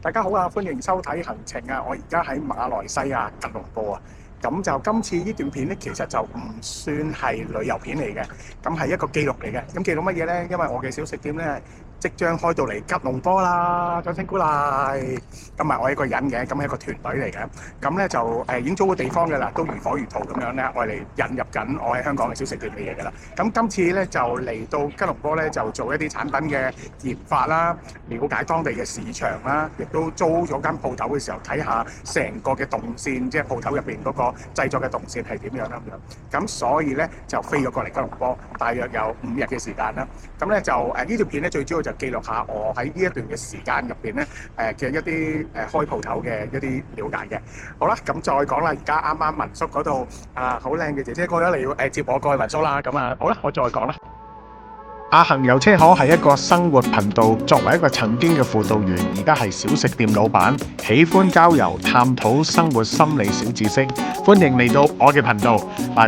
大家好啊，歡迎收睇行程啊！我而家喺馬來西亞吉隆坡啊，咁就今次呢段片咧，其實就唔算係旅遊片嚟嘅，咁係一個記錄嚟嘅。咁記錄乜嘢呢？因為我嘅小食店咧即將開到嚟吉隆坡啦，掌聲鼓勵！咁唔係我一個人嘅，咁係一個團隊嚟嘅。咁咧就已經租個地方嘅啦，都如火如荼咁樣咧，我哋引入緊我喺香港嘅小食店嘅嘢㗎啦。咁今次咧就嚟到吉隆坡咧，就做一啲產品嘅研發啦，了解當地嘅市場啦，亦都租咗間鋪頭嘅時候睇下成個嘅動線，即係鋪頭入邊嗰個製作嘅動線係點樣啦咁樣。咁所以咧就飛咗過嚟吉隆坡，大約有5日嘅時間啦。咁咧就呢條片咧最主要就記錄下我喺呢一段嘅時間入邊咧嘅一啲開鋪頭嘅一啲了解嘅。好啦，咁再講啦，而家啱啱民宿嗰度好靚嘅姐姐過咗嚟接我過去民宿啦。咁好啦，我再講啦。阿恒遊車河係一個生活頻道，作為一個曾經嘅輔導員，而家係小食店老闆，喜歡交遊、探討生活心理小知識。歡迎嚟到我嘅頻道。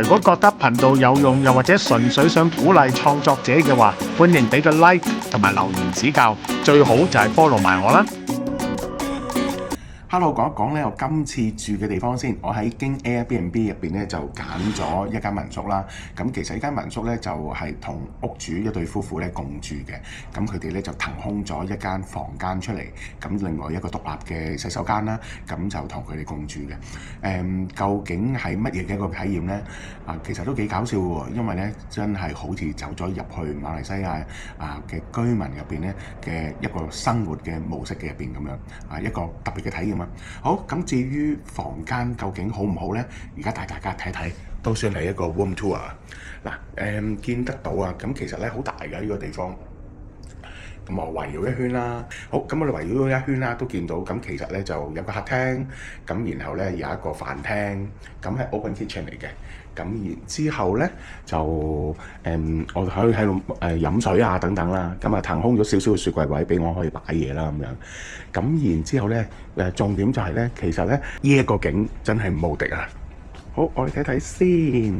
如果覺得頻道有用，又或者純粹想鼓勵創作者嘅話，歡迎俾個 like 同埋留言指教，最好就係 follow 埋我啦。Hello，講一講咧，我今次住嘅地方先。我喺經 Airbnb 入邊咧就揀咗一間民宿啦。咁其實呢間民宿咧就係同屋主一對夫婦咧共住嘅。咁佢哋咧就騰空咗一間房間出嚟，咁另外一個獨立嘅洗手間啦。咁就同佢哋共住嘅。究竟係乜嘢嘅一個體驗咧？其實都幾搞笑喎，因為咧真係好似走咗入去馬來西亞嘅居民入邊咧嘅一個生活嘅模式嘅入邊咁樣一個特別嘅體驗啊！好，咁至於房間究竟好唔好呢？而家帶大家睇睇，都算係一個 room tour 嗱。見得到啊！咁其實咧好大嘅呢個地方，咁我圍繞一圈啦。好，咁我哋圍繞咗一圈啦，都見到咁其實咧就有個客廳，咁然後咧有一個飯廳，咁係 open kitchen 嚟嘅。咁然之後咧就我哋可以喺度飲水啊等等啦。咁騰空咗少少嘅雪櫃位俾我可以擺嘢啦咁樣。咁然之後咧重點就係咧，其實咧呢一個景真係無敵啊！好，我哋睇睇先。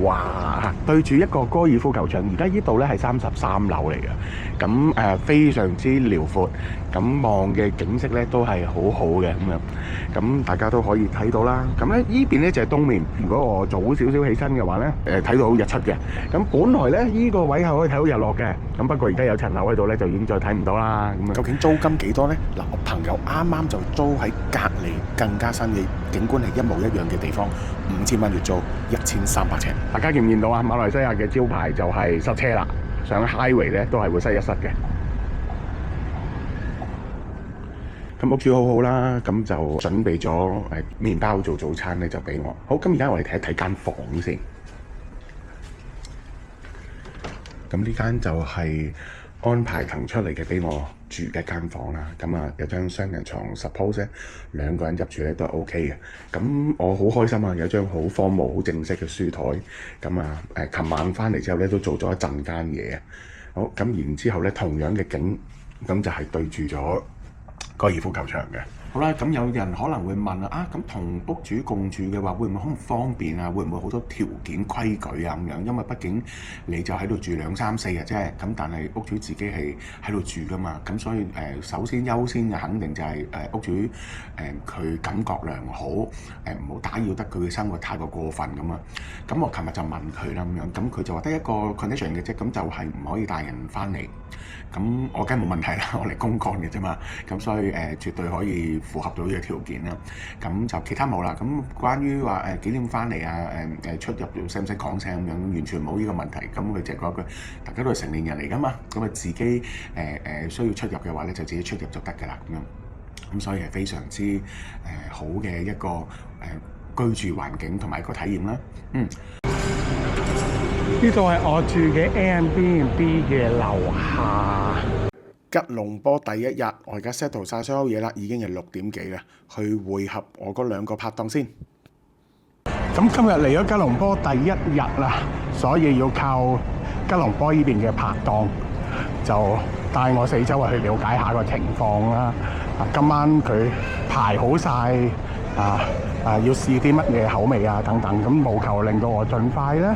哇！對住一個高爾夫球場，而家呢度咧係33樓嚟嘅，咁非常之遼闊，咁望嘅景色咧都係好好嘅咁樣，咁大家都可以睇到啦。咁咧依邊咧就係東面，如果我早少少起身嘅話咧，睇到日出嘅。咁本來咧依個位係可以睇到日落嘅，咁不過而家有層樓喺度咧，就已經再睇唔到啦。咁究竟租金幾多咧？嗱，我朋友啱啱就租喺隔離更加新嘅景觀係一模一樣嘅地方，5000蚊月租，1300尺。大家見唔見到啊？馬來西亞嘅招牌就係塞車啦，上 highway 咧都係會塞一塞嘅。咁屋主好好啦，咁就準備咗麵包做早餐咧，就俾我。好，咁而家我哋睇一睇間房先。咁呢間就係安排騰出嚟嘅俾我住嘅間房啦。咁有張雙人床 suppose 2個人入住咧都係 OK 嘅。咁我好開心啊，有張好 formal 好正式嘅書台。咁琴晚翻嚟之後咧都做咗一陣間嘢。好，咁然之後咧同樣嘅景，咁就係對住咗高爾夫球場嘅。好啦，咁有人可能會問咁同屋主共住嘅話，會唔會好唔方便啊？會唔會好多條件規矩啊咁樣？因為畢竟你就喺度住2、3、4日啫，咁但係屋主自己係喺度住噶嘛，咁所以首先優先嘅肯定就係屋主佢感覺良好，唔好打擾得佢嘅生活太過分咁啊。咁我琴日就問佢啦咁樣，咁佢就話得一個 condition 嘅啫，咁就係唔可以帶人翻嚟。咁我梗係冇問題啦，我嚟公幹嘅啫嘛，咁所以絕對可以符合到呢個條件啦。咁就其他冇啦。咁關於話幾點翻嚟啊？出入使唔使講聲咁樣，完全冇呢個問題。咁佢就講一句，大家都係成年人嚟噶嘛，咁自己需要出入嘅話咧，就自己出入就得㗎啦。咁所以係非常之好嘅一個居住環境同埋一個體驗啦。呢度係我住嘅 Airbnb 嘅樓下。吉隆坡第一日，我而家 settle 晒所有嘢啦，已經係6點幾啦，去會合我嗰2個拍檔先。咁今日嚟咗吉隆坡第1日啦，所以要靠吉隆坡呢邊嘅拍檔就帶我四周圍去了解下個情況啦。今晚佢排好晒要試啲乜嘢口味啊等等，咁務求令到我盡快咧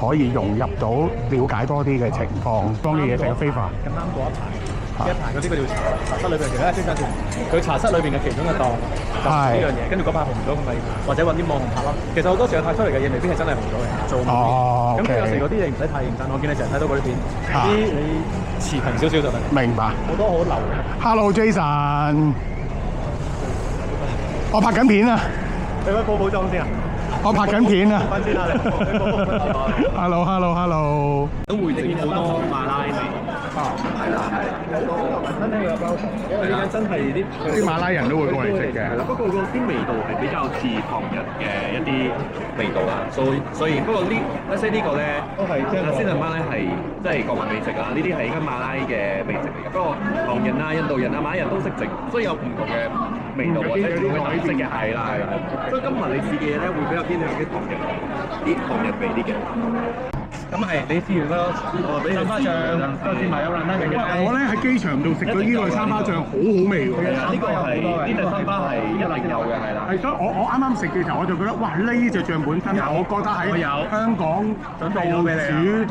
可以融入到了解多啲嘅情況。當嘅嘢食嘅非法。咁啱嗰一排。一排嗰啲佢叫茶室裏邊其他一間店，佢茶室裏邊嘅其中一檔就呢樣嘢，跟住嗰排紅咗，佢咪或者揾啲網紅拍咯。其實好多時候拍出嚟嘅嘢未必係真係紅咗嘅，做唔到。咁佢有時嗰啲嘢唔使太認真，我見你成日睇到嗰啲片，啲你持平少少就得。明白。好多好流嘅。Hello Jason，我拍緊片啊！你可以補妝先啊！我拍緊片啊！翻先啦，你。Hello。都會整好多馬拉味。係啦，真係有包場，因為呢間真係啲馬拉人都會過嚟食嘅。係啦，不過嗰啲味道係比較似唐人嘅一啲味道啦，所以不過呢個咧都係先人班咧係即係國民美食啦，呢啲係間馬拉嘅美食嚟嘅。不過唐人啊、印度人啊、馬來人都識整，所以有唔同嘅味道或者唔同嘅特色嘅係啦。所以今日你試嘅嘢咧會比較偏向啲唐人味啲嘅。咁係你試完嗰個三花醬，再試埋有蘭拉味嘅。我咧喺機場度食咗呢個三花醬，好好味喎。呢個係呢隻三花係一定有嘅，係啦。係，所以我啱啱食嘅時候我就覺得，哇！呢隻醬本身，我覺得喺香港到處都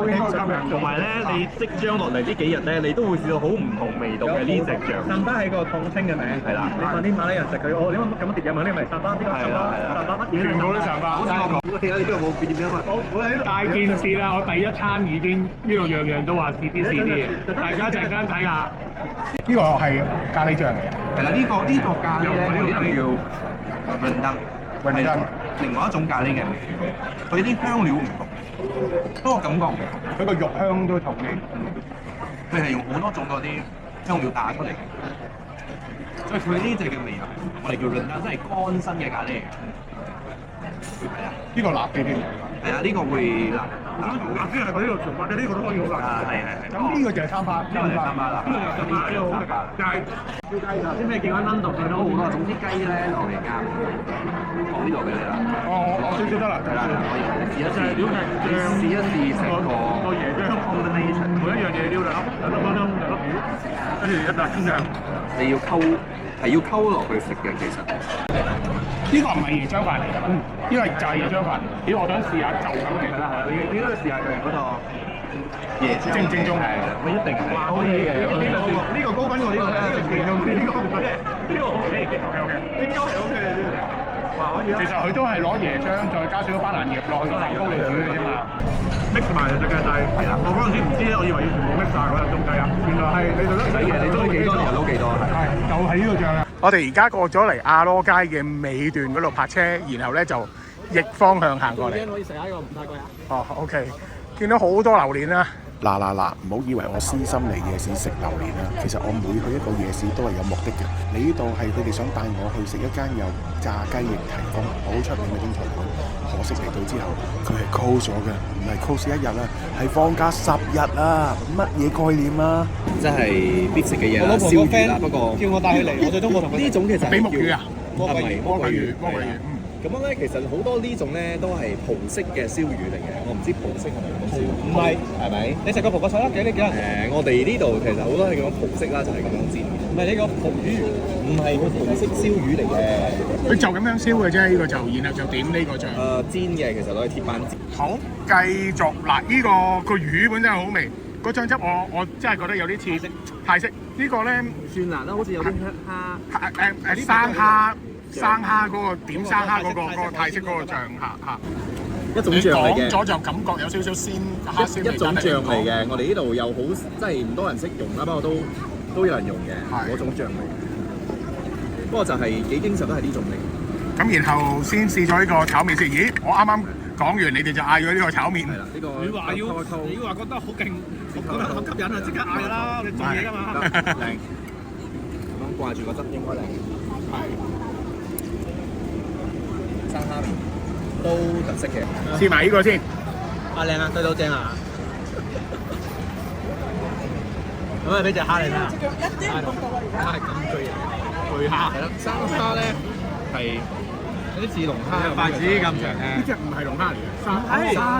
應該吸引。同埋咧，你即將落嚟呢幾日咧，你都會試到好唔同味道嘅呢隻醬。三花係個統稱嘅名，係啦。你問啲馬來人食佢，我點解咁碟嘢問呢？咪三花？邊個三花？三花乜嘢？全部都三花。好似我講，睇下你今日冇變點樣啊？我喺度。大件事啦！我第一餐已經呢度樣樣都話試啲嘅，大家陣間睇下。呢個係咖喱醬嚟嘅。係啦，呢個咖喱咧，呢度叫雲登，另外一種咖喱嘅，佢啲香料唔同，不過感覺佢個肉香都同嘅。佢係用好多種嗰啲香料打出嚟嘅，所以佢呢隻嘅味道，我哋叫雲登，即係乾身嘅咖喱。係啊，呢個辣啲添。係啊，呢個會辣。辣啲係佢呢度做法嘅，呢個都可以好辣。係。咁呢個就係三花，呢個就係三花啦。呢個好食㗎。就係燒雞頭先你見翻 London 見到好多，總之雞咧落嚟夾，放呢度俾你啦。我少少得啦。係啦，可以試一試。試一試成個椰漿 combination，每一樣嘢撩兩粒魚，跟住一笪鮮醬。你要溝落去食嘅，其實。呢個唔係椰漿飯嚟㗎，呢個就係椰漿飯。咦，我想試下就咁嚟㗎啦，係你都要試下佢嗰個椰漿正宗係，我一定係。哇，可以嘅，呢個高分喎，呢個正宗啲，呢個 OK 嘅 OK， 應該係 OK 嘅。哇，可以。其實佢都係攞椰漿再加少少班蘭葉落去個蛋糕嚟煮嘅啫嘛。mix 埋就得嘅，但係我嗰陣時唔知咧，我以為要全部 mix 晒嗰陣仲計啊，原來係你做得使嘅，你都幾多人撈幾多，係就係呢個醬啦。我哋而家過咗嚟亞羅街嘅尾段嗰度泊車，然後咧就逆方向行過嚟。可以食下呢個唔太貴啊。哦 ，OK， 見到好多榴蓮啦。嗱，唔好以為我私心嚟夜市食榴蓮啦，其實我每去一個夜市都係有目的嘅。你呢度係佢哋想帶我去食一間有炸雞翼提供好出名嘅中菜館，可惜嚟到之後佢係 close 咗嘅，唔係 close 1日啦，係放假10日啊！乜嘢概念啊？即係必食嘅嘢啦，燒魚啦，不過叫我帶佢嚟，我最終冇同佢呢種其實比目魚啊，魔鬼魚。咁樣咧，其實好多呢種咧都係葡式嘅燒魚嚟嘅，我唔知葡式係咪咁燒？唔係，係咪？你食過葡國菜啦？幾人？我哋呢度其實好多係咁樣葡式啦，就係咁樣煎。唔係呢個葡魚，唔係個葡式燒魚嚟嘅。佢就咁樣燒嘅啫，呢個就，然後就點呢個醬。煎嘅，其實攞去鐵板煎。好，繼續嗱，呢個魚本身係好味，個醬汁我真係覺得有啲似泰式。呢個咧蒜辣啦，好似有啲蝦。生蝦嗰個點生蝦嗰個泰式嗰個醬嚇，一種醬嚟嘅。講咗就感覺有少少鮮蝦鮮味。一種醬嚟嘅，我哋呢度又好，即係唔多人識用啦，不過都有人用嘅嗰種醬嚟。不過就係幾經常都係呢種嚟。咁然後先試咗呢個炒麵先。咦，我啱啱講完，你哋就嗌咗呢個炒麵。係啦，呢個你話覺得好勁，覺得好吸引啊！即刻嗌啦，你做嘢㗎嘛。靚，咁掛住個汁應該靚。係。生蝦麵都特色嘅，試埋呢個先。靚啊，對到正啊！咁俾隻蝦你睇下，蝦係咁巨型，巨蝦。係啦，生蝦咧係有啲似龍蝦，筷子咁長嘅。呢隻唔係龍蝦嚟嘅，生蝦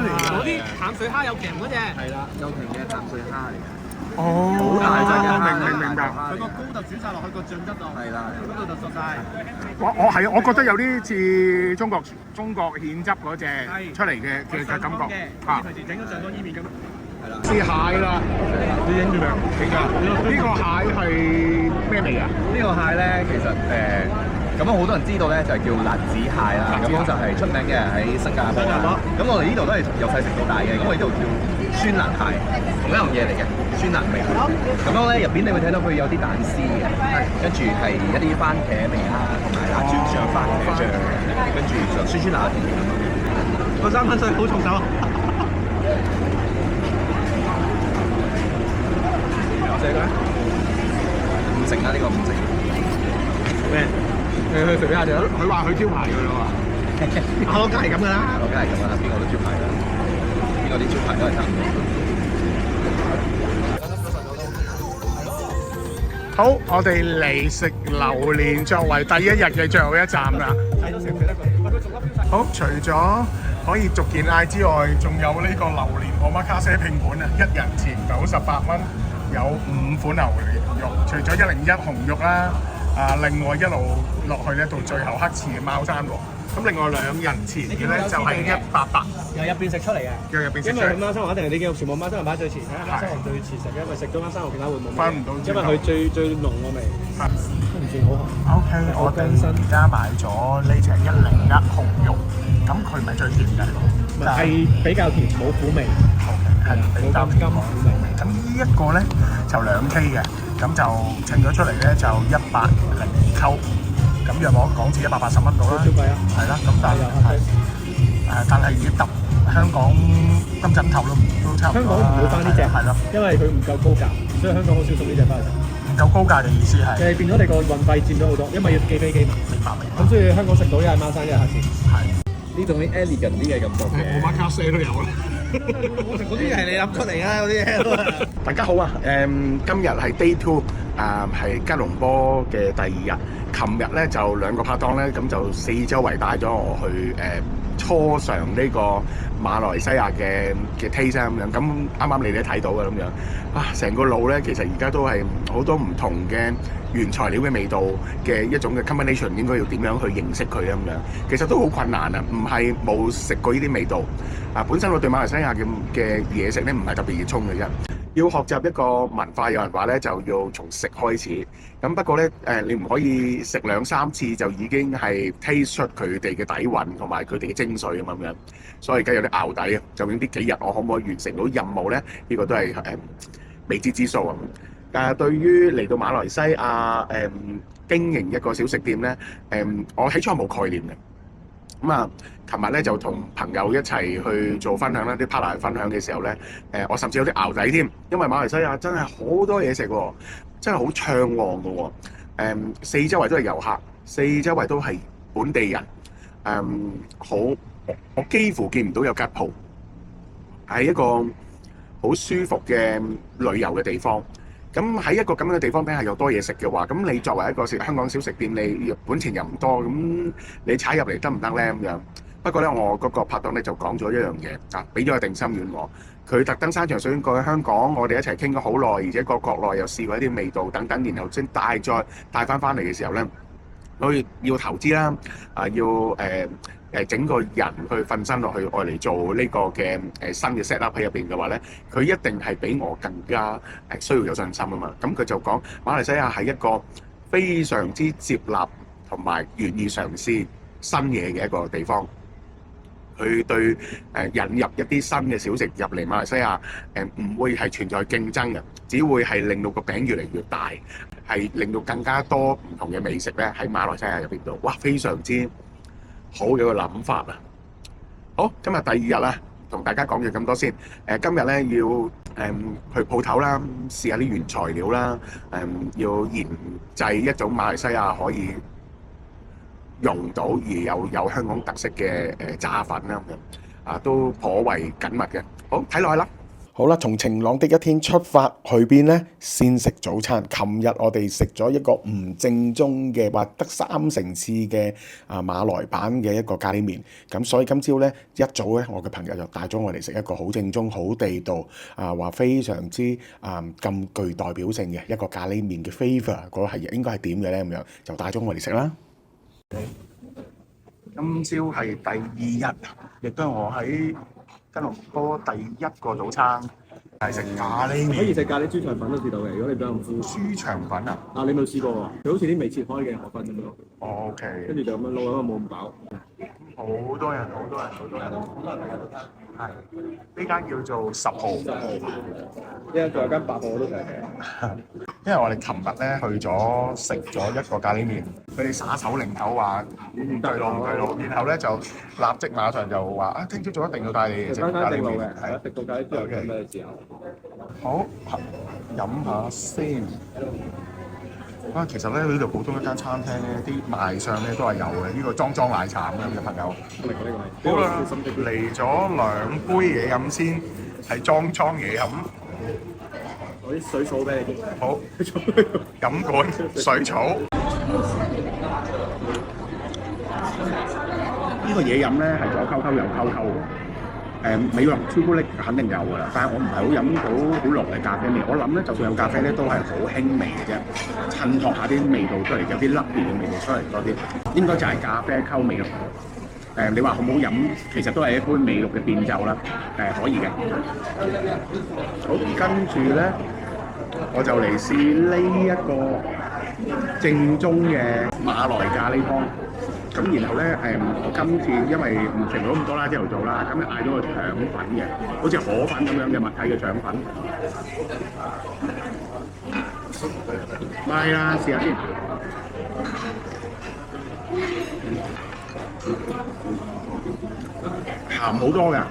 嚟嘅。嗰啲淡水蝦有鉗嗰隻。係啦，有鉗嘅淡水蝦嚟嘅。哦，好大隻嘅，明白。佢個膏就轉晒落去個醬汁度，係啦，嗰度就熟晒。我覺得有啲似中國芡汁嗰隻出嚟嘅感覺。嚇，平時整咗醬多伊麵咁。試蟹啦，你影住未？影㗎。呢個蟹係咩味啊？呢個蟹咧，其實咁好多人知道咧，就係叫辣子蟹啦。咁就係出名嘅喺新加坡啦。咁我哋呢度都係由細食到大嘅。咁我哋呢度叫酸辣蟹，同一樣嘢嚟嘅，酸辣味。咁樣咧入邊你會睇到佢有啲蛋絲嘅，跟住係一啲番茄味啦，同埋辣椒醬、番茄醬，跟住就酸酸辣辣甜甜咁樣。個3分水好重手。食嘅？唔食啦，呢個唔食。咩？去食下就佢話佢招牌㗎啦喎。我梗係咁㗎啦。我梗係咁啦，邊個都招牌啦。邊個啲招牌都係差唔多。好，我哋嚟食榴蓮作為第一日嘅最後一站啦。好，除咗可以逐件嗌之外，仲有呢個榴蓮omakase拼盤啊，1人前98蚊，有5款榴蓮肉，除咗101紅肉啦，另外一路落去咧到最後黑刺嘅貓山王。咁另外2人前嘅咧就係180，由入邊食出嚟嘅，由入邊食出嚟。因為貓山王一定係你見全部貓山王擺最前，貓山王最遲食嘅，因為食咗貓山王其他會冇味。翻唔到，因為佢最濃個味。都唔算好紅。OK，我哋而家買咗呢隻101紅肉，咁佢唔係最甜嘅，係比較甜，冇苦味。係比較甜苦味。咁呢一個咧就2K 嘅，咁就稱咗出嚟咧就102溝。咁約我港紙180蚊到啦，係啦，咁但係要揼香港金枕頭都差唔多。香港唔會翻呢隻，係咯，因為佢唔夠高價，所以香港好少送呢隻翻嚟。唔夠高價嘅意思係？變咗你個運費佔咗好多，因為要寄飛機嘛。明白。咁所以香港食到一係貓山，一係黑刺。係。呢種啲 elegant 啲嘅感覺嘅。omakase都有啦。我食嗰啲係你諗出嚟㗎，嗰啲嘢。大家好啊！今日係 Day 2，係吉隆坡嘅第2日。琴日咧就2個拍檔咧，咁就4周圍帶咗我去初嘗呢個馬來西亞嘅 taste 咁樣。咁啱啱你哋睇到嘅咁樣啊，成個路咧其實而家都係好多唔同嘅原材料嘅味道嘅一種嘅 combination， 應該要點樣去認識佢咁樣？其實都好困難啊！唔係冇食過呢啲味道啊，本身我對馬來西亞嘅嘢食咧唔係特別熱衷嘅啫。要學習一個文化，有人話咧就要從食開始。咁不過咧你唔可以食2-3次就已經係 taste 出佢哋嘅底蘊同埋佢哋嘅精髓咁樣。所以而家有啲淆底啊！究竟呢幾日我可唔可以完成到任務咧？呢個都係未知之數啊！但係對於嚟到馬來西亞經營一個小食店咧，我起初冇概念嘅。咁啊，琴日咧就同朋友一齊去做分享啦，啲 partner 分享嘅時候咧，我甚至有啲淆底添，因為馬來西亞真係好多嘢食喎，真係好暢旺嘅喎，四周圍都係遊客，四周圍都係本地人，我幾乎見唔到有吉鋪，係一個好舒服嘅旅遊嘅地方。咁喺一個咁樣嘅地方底下有多嘢食嘅話，咁你作為一個香港小食店，你本錢又唔多，咁你踩入嚟得唔得咧？咁樣。不過咧，我嗰個拍檔咧就講咗一樣嘢，啊，俾咗個定心丸我。佢特登山長水過去香港，我哋一齊傾咗好耐，而且個國內又試過一啲味道等等，然後先帶翻嚟嘅時候咧，佢要投資啦，要整個人去瞓身落去，愛嚟做呢個嘅新嘅 set up 喺入邊嘅話咧，佢一定係比我更加需要有信心啊嘛。咁佢就講馬來西亞係一個非常之接納同埋願意嘗試新嘢嘅一個地方。佢對引入一啲新嘅小食入嚟馬來西亞唔會係存在競爭嘅，只會係令到個餅越嚟越大，係令到更加多唔同嘅美食咧喺馬來西亞入邊度，哇！非常之好嘅一個諗法啊！好，今日第2日啦，同大家講咗咁多先。今日咧要去鋪頭啦，試下啲原材料啦，要研製一種馬來西亞可以用到而有香港特色嘅炸粉啦，咁樣啊都頗為緊密嘅。好，睇落去啦。好啦，從晴朗的一天出發，去邊呢？先食早餐。琴日我哋食咗一個唔正宗嘅，話得3成次嘅馬來版嘅一個咖喱麵。咁所以今朝呢，一早呢，我嘅朋友就帶咗我哋食一個好正宗、好地道話非常之咁具代表性嘅一個咖喱麵嘅 flavour，嗰個係應該係點嘅呢？咁樣就帶咗我哋食啦。今朝係第2日，亦都係我喺吉隆坡第1個早餐。係食咖喱麵。可以食咖喱豬腸粉都試到嘅，如果你比較敷。豬腸粉啊啊，你冇試過喎？佢好似啲未切開嘅河粉咁樣， ？OK。跟住就咁樣撈，因為冇咁飽。好多人，好多人，好多人，係呢間叫做10號。呢間仲有間8號我都想嘅。因為我哋琴日咧去咗食咗一個咖喱麵，佢哋耍手擰頭話唔對路唔對路，然後咧就立即馬上就話啊，聽朝早一定要帶你食咖喱麵。係食到咖喱豬肉嘅咩時候？好，飲下先。啊，其實咧呢度普通一間餐廳咧，啲賣相咧都係有嘅。呢個裝奶茶咁樣嘅朋友。好啦，嚟咗2杯嘢飲先，係裝嘢飲。攞啲水草俾你。好，飲罐水草。呢個嘢飲咧係左溝溝右溝溝。美國朱古力肯定有㗎啦，但係我唔係好飲到好濃嘅咖啡味。我諗咧，就算有咖啡咧，都係好輕微嘅啫，襯托下啲味道出嚟，有啲粒別嘅味道出嚟多啲。應該就係咖啡溝味咯。你話好唔好飲？其實都係一杯美祿嘅變奏啦。可以嘅。好，跟住咧，我就嚟試呢一個正宗嘅馬來咖喱湯。咁然後咧，我今次因為唔食到咁多啦，朝頭早啦，咁咧嗌咗個腸粉嘅，好似河粉咁樣嘅物體嘅腸粉。買啦，試下先。鹹好多㗎，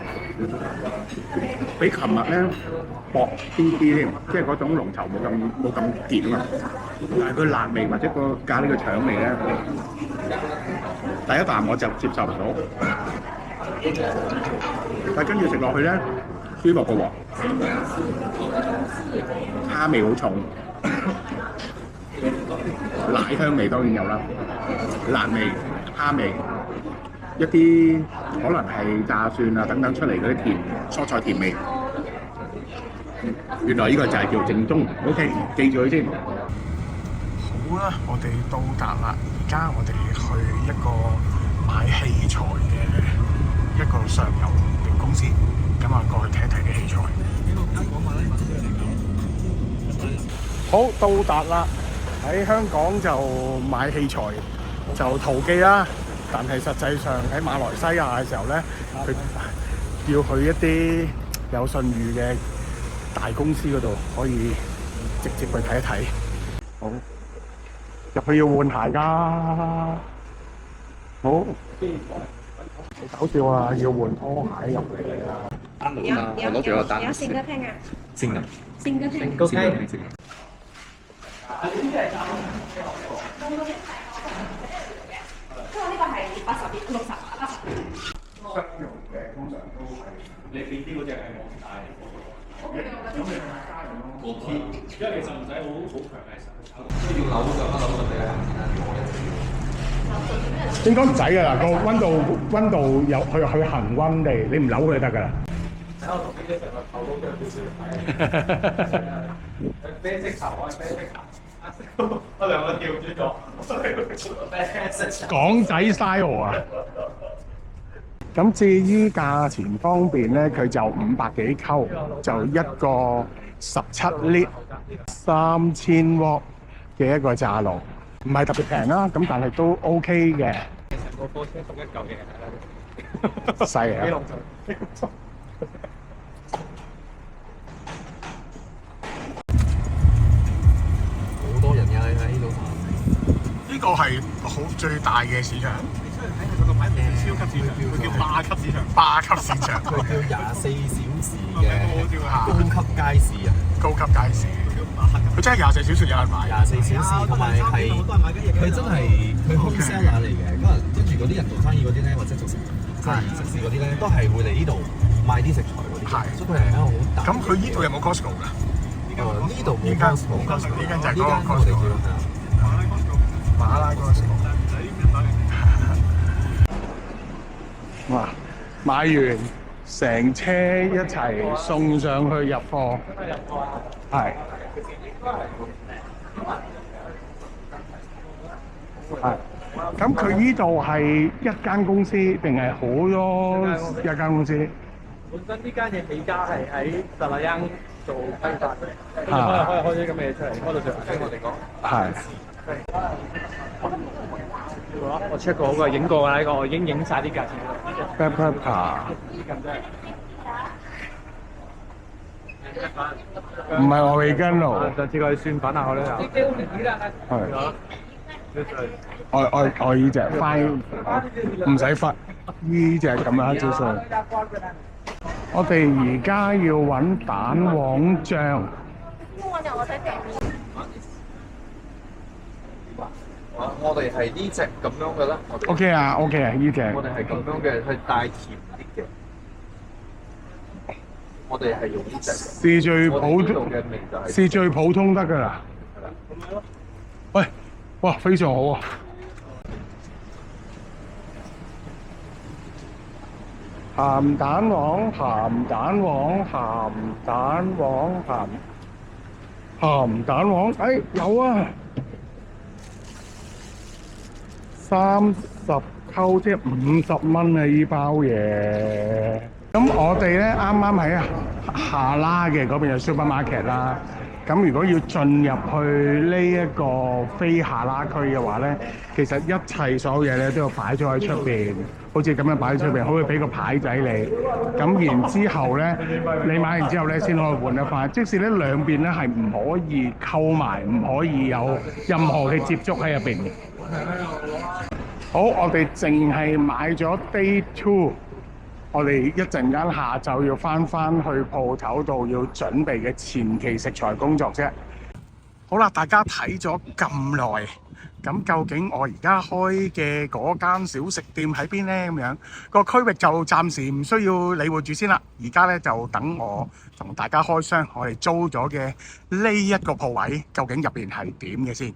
比琴日咧薄啲添，即係嗰種濃稠冇咁甜啊。但係佢辣味或者個咖喱嘅腸味咧，第一啖我就接受唔到，但係跟住食落去咧舒服嘅喎，蝦味好重，奶香味當然有啦，辣味、蝦味，一啲可能係炸蒜啊等等出嚟嗰啲甜蔬菜甜味。原來呢個就係叫正宗 ，OK， 記住佢先。好啦，我哋到達啦，而家我哋去一個買器材嘅一個上游嘅公司，咁啊過去睇一睇啲器材。好，到達啦！喺香港就買器材就淘機啦，但係實際上喺馬來西亞嘅時候咧，佢要去一啲有信譽嘅大公司嗰度，可以直接去睇一睇。好，入去要換鞋㗎。好，好搞笑啊！要換拖鞋入嚟啊！我攞住個單。有4個聽啊先啊。 ，4個聽。高階。不過呢個係80、60、80。商用嘅通常都係你變啲嗰隻係網帶嚟嘅，咁你買家用咯。因為其實唔使好強嘅，都要扭上一扭上嚟啊！應該唔使㗎啦，個温度有去恆温地，你唔扭佢就得㗎啦。喺我同啲成個頭都有少少睇。啡色頭啊，啡色頭。我兩個調轉咗。港仔 style 啊！咁至於價錢方面咧，佢就500幾溝，就一個17 lit 3000 W 嘅一個炸爐，唔係特別平啦，咁但係都 OK 嘅。成個貨車送一嚿嘢，犀利啊！好多人嘅喺呢度。呢個係好最大嘅市場。佢個牌唔係超級市場，佢叫霸級市場。霸級市場，佢叫24小時嘅高級街市啊！高級街市，佢真係24小時有人買。24小時同埋係佢真係佢 home seller 嚟嘅，可能跟住嗰啲人做生意嗰啲咧，或者做食肆嗰啲咧，都係會嚟呢度買啲食材嗰啲。係，所以佢係一個好大。咁佢呢度有冇 Costco 㗎？呢度冇 Costco，呢間就係呢間我哋 Costco 叫馬拉 Costco。哇！買完成車一齊送上去入貨，係係。咁佢呢度係一間公司定係好多一間公司？本身呢間嘢起家係喺特拉恩做批發，跟住啊開啲咁嘅嘢出嚟，開到最後對我嚟講。係。我 check 過嗰個影過㗎啦，呢個我已經影晒啲價錢啦。 Black pepper 唔係我味根咯，上次佢蒜粉啊，我都有。係。我依隻翻唔使忽，依隻咁樣招數。我哋而家要揾蛋黃醬。我哋係呢隻咁樣嘅啦。OK 啊 ，OK 啊，依隻。我哋係咁樣嘅，係帶甜啲嘅。我哋係用呢隻。是最普通嘅味就係。是最普通得㗎啦。喂，哇，非常好啊！鹹蛋黃，鹹蛋黃，鹹蛋黃，鹹蛋黃，哎，有啊！30溝即係50蚊啊！依包嘢。咁我哋咧啱啱喺下拉嘅嗰邊有 supermarket 啦。咁如果要進入去呢一個非下拉區嘅話咧，其實一切所有嘢咧都要擺咗喺出邊，好似咁樣擺喺出邊，好似俾個牌仔你。咁然之後咧，你買完之後咧先可以換得翻。即使咧兩邊咧係唔可以溝埋，唔可以有任何嘅接觸喺入邊嘅。好，我哋淨係買咗 Day 2。我哋一陣間下晝要翻去鋪頭度要準備嘅前期食材工作啫。好啦，大家睇咗咁耐，咁究竟我而家開嘅嗰間小食店喺邊呢？咁樣個區域就暫時唔需要理會住先啦。而家咧就等我同大家開箱，我哋租咗嘅呢一個鋪位，究竟入邊係點嘅先？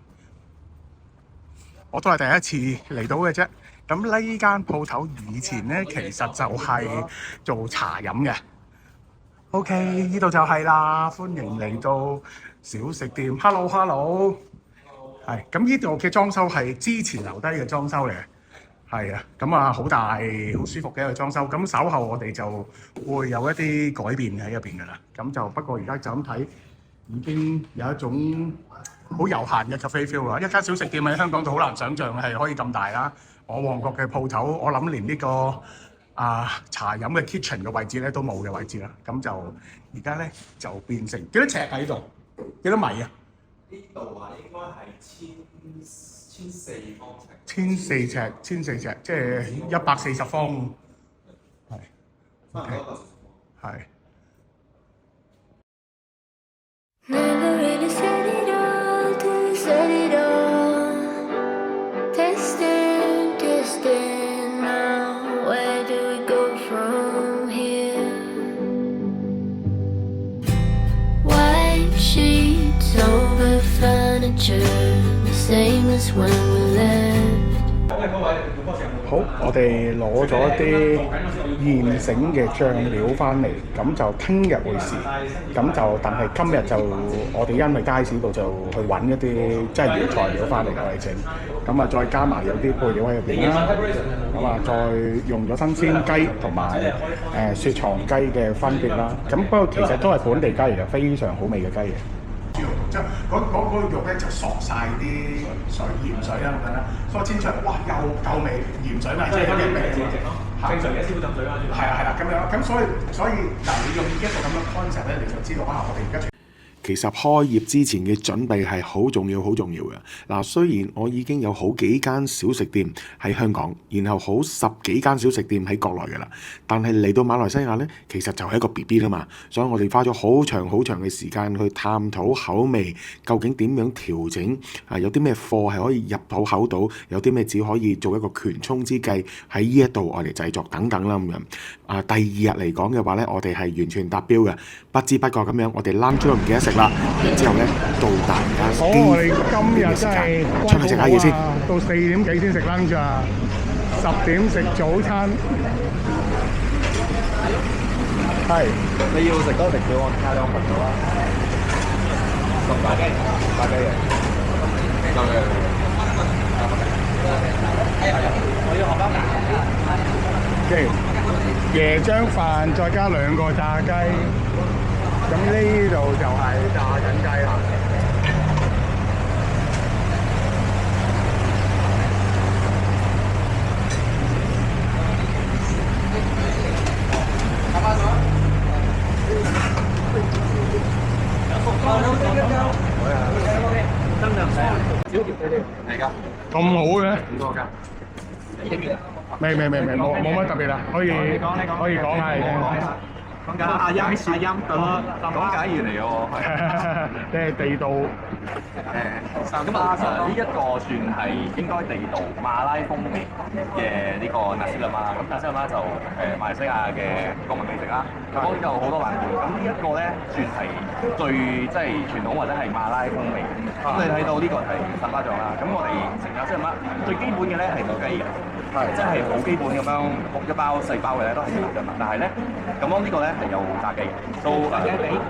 我都係第一次嚟到嘅啫。咁呢間鋪頭以前咧，其實就係做茶飲嘅。OK， 呢度就係啦，歡迎嚟到小食店。Hello， 係。咁呢度嘅裝修係之前留低嘅裝修嚟嘅，係啊。咁啊，好大、好舒服嘅一個裝修。咁稍後我哋就會有一啲改變喺入邊㗎啦。咁就不過而家就咁睇，已經有一種好悠閒嘅 cafe feel 啦。一間小食店喺香港就好難想像係可以咁大啦。我旺角嘅鋪頭，我諗連呢個茶飲嘅 kitchen 嘅位置咧都冇嘅位置啦。咁就而家咧就變成幾多尺喺度？幾多米啊？呢度啊，應該係1400方尺。1400尺，即係140方。係。OK。係。Never really said it all, till you said it all. Testing now. Where do we go from here? White sheets over furniture, the same as when we left. 好，我哋攞咗啲現成嘅醬料翻嚟，咁就聽日會試。咁就但係今日就我哋因為街市度就去揾一啲即係原材料翻嚟我哋整，咁啊再加埋有啲配料喺入邊啦，咁啊再用咗新鮮雞同埋雪藏雞嘅分別啦。咁不過其實都係本地雞嚟嘅，非常好味嘅雞嚟。即係嗰個肉咧就索晒啲鹽水啦咁樣啦，所以煎出嚟哇又夠味，鹽水嘛，即係嗰啲味咯。正常嘅師傅浸水啦，係啦咁樣，咁所以嗱，你用一個咁樣 concept 咧，你就知道我哋而家。其實開業之前嘅準備係好重要嘅。嗱，雖然我已經有好幾間小食店喺香港，然後好10幾間小食店喺國內嘅啦，但係嚟到馬來西亞呢，其實就係一個 BB 啦嘛，所以我哋花咗好長嘅時間去探討口味，究竟點樣調整啊？有啲咩貨係可以入到口到，有啲咩只可以做一個權充之計喺呢一度我哋製作等等啦咁樣。啊，第2日嚟講嘅話呢，我哋係完全達標嘅，不知不覺咁樣，我哋 lunch 都唔記得食啦，然之後呢，到達而家我哋今日真係出去食下嘢先，到4點幾先食 lunch 啊，10點食早餐。係。你要食多食少，我加兩份到啦。10打雞嘅。我要荷包蛋。OK，椰漿飯再加2個炸雞。咁呢度就係炸緊雞啦。咁好嘅？未，冇乜特別啦，可以講下嚟聽。講緊阿音得講解員嚟嘅喎，即係地道。咁啊，呢一個算係應該地道馬拉風味嘅呢個納斯勒馬。咁納斯勒馬就馬來西亞嘅國民美食啦。咁有好多版本。咁呢一個咧算係最即係傳統或者係馬拉風味。咁你睇到呢個係十巴醬啦。咁我哋食納斯勒馬最基本嘅咧係冇雞嘅，即係好基本咁樣一包細包嘅咧都係有嘅嘛。但係咧咁樣呢個咧係有炸雞，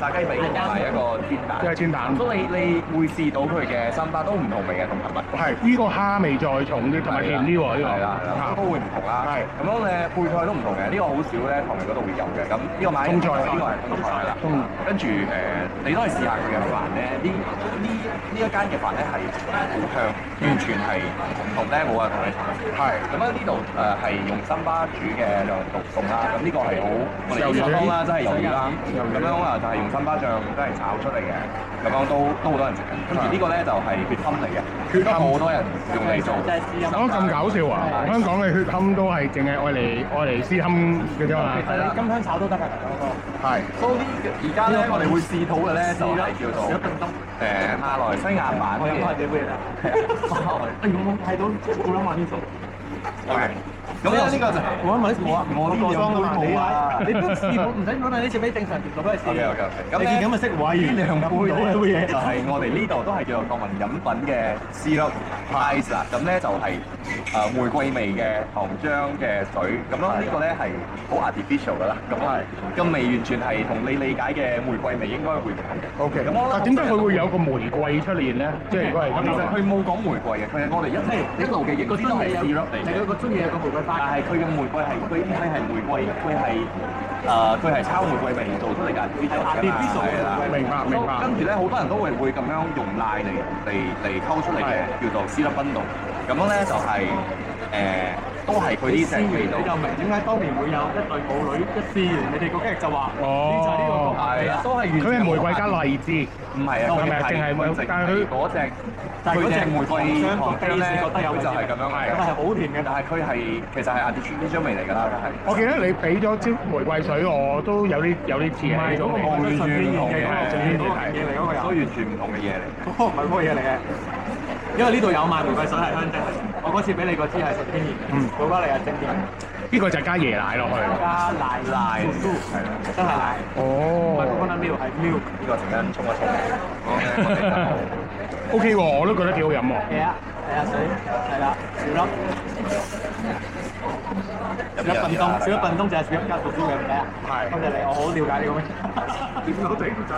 炸雞髀同埋一個煎蛋。即係煎蛋。所以你會試到佢嘅三巴都唔同味嘅，同琴日。係呢個蝦味再重啲，同埋甜啲喎呢個。係啦，都會唔同啦。係咁樣嘅配菜都唔同嘅，呢個好少咧，唐人嗰度會有嘅。咁呢個買通菜，呢個係通菜啦。跟住你都係試下佢嘅飯咧，呢一間嘅飯咧係好香，完全係唔同咧，冇話同你講。係。咁樣呢度係用三巴煮嘅兩道餸啦。咁呢個係好我哋所講啦，真係魷魚啦。咁樣啊就係用三巴醬真係炒出嚟嘅。咁樣都好多人食嘅。跟住呢個咧就係血蚶嚟嘅，血蚶好多人用嚟做。咁搞笑啊！香港嘅血蚶都係淨係愛嚟絲蚶嘅啫嘛。其實你金香炒都得㗎，嗰個。係。所以而家咧，我哋會試到嘅咧就係叫做馬來西亞版嘅。哎，我睇到古蘭馬呢度。係。咁呢個就我問冇啊，我呢樣都冇啊。你都試過唔使講啦，呢次俾正常條數都係試。OK。咁你見咁嘅色位，呢兩杯到嘢就係我哋呢度都係叫做國民飲品嘅 syrup ice 啦。咁咧就係玫瑰味嘅糖漿嘅水。咁咯，呢個咧係好 artificial 㗎啦。咁個味完全係同你理解嘅玫瑰味應該會唔同嘅。OK。咁但點解佢會有個玫瑰出現咧？即係如果係其實佢冇講玫瑰嘅，佢係我哋一路嘅認知都係 syrup 嚟嘅。個中意有個玫瑰花，但係佢嘅玫瑰係佢係玫瑰，佢係抄玫瑰味做出嚟㗎，係啦，明白。跟住咧，好多人都會咁樣用奶嚟溝出嚟嘅，叫做斯粒賓度。咁樣咧就係都係佢呢隻味道。你就明點解當年會有一對母女一試完，你哋個劇就話呢就係呢個係啊，都係完全。佢係玫瑰加荔枝，唔係啊，佢係淨係但係佢嗰隻。佢隻玫瑰糖漿咧，佢就係咁樣，咁係好甜嘅，但係佢係其實係artificial味嚟㗎啦，真係。我記得你俾咗支玫瑰水，我都有啲似嘅呢種味。完全唔同嘅，嘢嚟嗰個都完全唔同嘅嘢嚟。嗰個唔係嗰個嘢嚟嘅，因為呢度有賣玫瑰水係香精。我嗰次俾你個支係純天然嘅，嗰包你係精啲。呢個就加椰奶落去。加奶，係啦，真係奶。哦。唔係 coconut milk 係 milk。呢個陣間沖一沖。O K 喎，我都覺得幾好飲喎。係啊，水，係啦，少粒。少粒笨冬就係少粒加腐豬嘅，唔使啊。係。多謝你，我好了解呢個咩。點都整唔盡。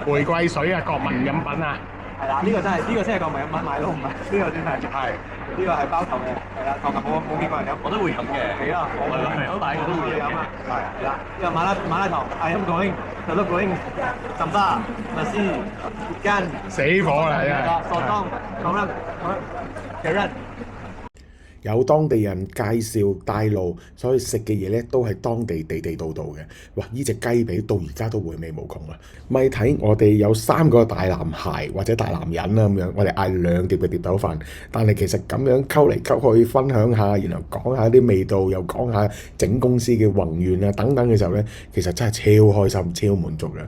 玫瑰水啊，國民飲品啊。係啦，呢個真係呢個先係國民飲品，買到唔係呢個先係。係。呢個係包頭嘅，係啦，國民冇見過人飲，我都會飲嘅。係啦，好大個都會飲啊。係啦，呢個馬拉糖，I am going，就都 going，浸巴，咪先，間死火啦，真係。索當，講啦，其實。有當地人介紹帶路，所以食嘅嘢咧都係當地地道道嘅。哇！呢隻雞髀到而家都回味無窮啊！咪睇我哋有3個大男孩或者大男人啦咁樣，我哋嗌2碟嘅碟頭飯。但係其實咁樣溝嚟溝去分享下，然後講下啲味道，又講下整公司嘅宏願啊等等嘅時候咧，其實真係超開心、超滿足嘅。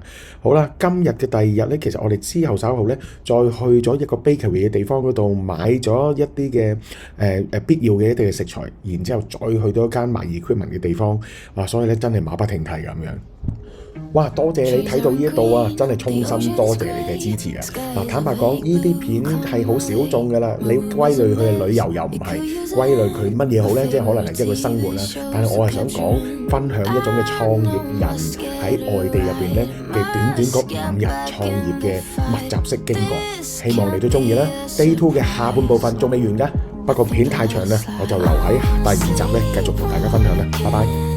好啦，今日嘅第2日咧，其實我哋之後稍後咧，再去咗一個 bakery 嘅地方嗰度買咗一啲嘅必要嘅一啲嘅食材，然之後再去到一間賣 equipment 嘅地方，哇！所以咧真係馬不停蹄咁樣。哇！多謝你睇到呢一度啊，真係衷心多謝你嘅支持啊！嗱，坦白講，呢啲片係好小眾㗎啦，你歸類佢係旅遊又唔係，歸類佢乜嘢好咧？即係可能係一個生活啦。但係我係想講分享一種嘅創業人喺外地入邊咧嘅短嗰5日創業嘅密集式經過，希望你都中意啦。Day 2嘅下半部分仲未完㗎，不過片太長啦，我就留喺第2集咧繼續同大家分享啦。拜拜。